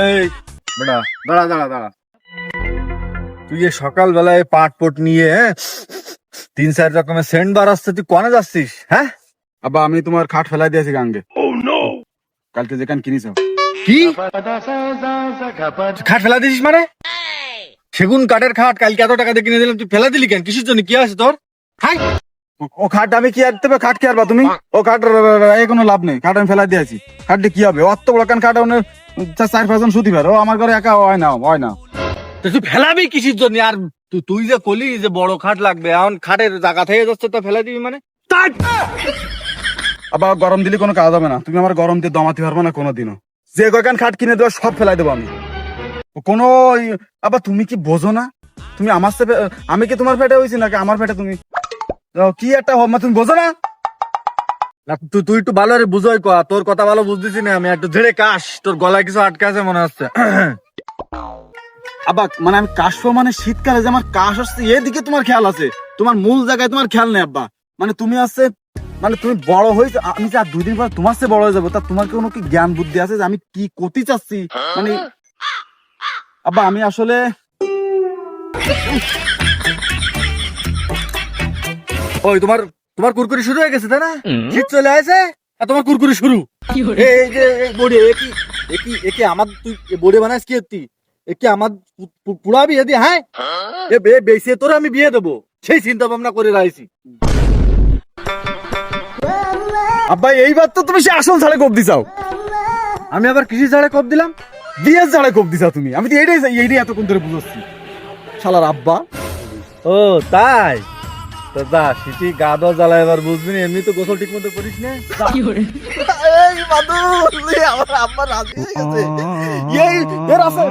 এই বেটা, দাঁড়া দাঁড়া দাঁড়া। তুই যে সকালবেলায় পাট নিয়ে 3-4 রকমের সেন্ট বার আসছে, তুই কনে যাচ্ছিস? হ্যাঁ আব্বা আমি তোমার খাট ফেলাই দিয়েছি গাঙ্গে। কালকে যেখান কিনিস কি খাট ফেলা দিছিস মানে? সেগুন কাঠের খাট কালকে এত টাকা দিয়ে কিনে দিলাম, তুই ফেলা দিলি কেন? কিসের জন্য? কি আছে তোর? হাই, ও খাট আমি কি আর দেবে? খাট কি আরবা তুমি? ও খাট কোনো লাভ নেই, খাট আমি ফেলাই দিয়েছি। খাটটি কি হবে? অত বড় কান খাট 4-5 জন শুতি পারে, ও আমার ঘরে একা হয় না, হয় না। তো তুই ফেলাবি কিসের জন্য? আর তুই যে কলি যে বড় খাট লাগবে, এখন খাটের জায়গা থেকে যাচ্ছে, তো ফেলা দিবি মানে? আবার গরম দিলে কোনো কাজ হবে না, তুমি আমার গরম দিয়ে দমাতে পারবে না কোনোদিনও। যে কয়খান খাট কিনে দেবো সব ফেলাই দেবো আমি। কোনো আবার তুমি কি বোঝো না? তুমি আমার সাথে, আমি কি তোমার পেটে হয়েছি নাকি আমার পেটে তুমি? কি একটা তুমি বোঝো না? না, তুই একটু ভালো রে বুঝোই কয়া, তোর কথা ভালো বুঝতেছি না আমি। একটু ধীরে কাশ, তোর গলায় কিছু আটকে আছে মনে হচ্ছে। আবার মানে আমি কাশবো মানে শীতকালে যে আমার কাশ আসছে এদিকে তোমার খেয়াল আছে, তোমার মূল জায়গায় তোমার খেয়াল নেই আব্বা। মানে তুমি আসছে, মানে তুমি বড় হয়েছে, আমি যে আর 2 দিন পর তোমার চেয়ে বড় হয়ে যাবো, তা তোমার কোনো কি জ্ঞান বুদ্ধি আছে যে আমি কি করতে চাচ্ছি? মানে আব্বা আমি আসলে ওই তোমার কুরকুরি শুরু হয়ে গেছে তাই না? শীত চলে আসে আর তোমার কুরকুরি শুরু। এই যে বড়ি একে আমার, তুই বড়ি বানাস কি তুই? একে আমার পুরা বিয়ে দি? হ্যাঁ, এ বেশি তোর আমি বিয়ে দেবো, সেই চিন্তা ভাবনা করে রাখছি। আব্বা এইবার তো তুমি সে আসল ছাড়ে কোপ দিছাও। আমি আবার কৃষি ছাড়ে কব দিলাম? বিয়ের ছাড়ে কোপ দিছাও তুমি। আমি তো এইটাই এতক্ষণ ধরে বুঝাচ্ছি শালার আব্বা। ও তাই? তো যা শীতি গা দা জ্বালা, এবার বুঝবি না। এমনি তো গোসল ঠিক মতো করিস না। এই বাদু, আমার আব্বা রাজি হয়ে গেছে। এই এর আছে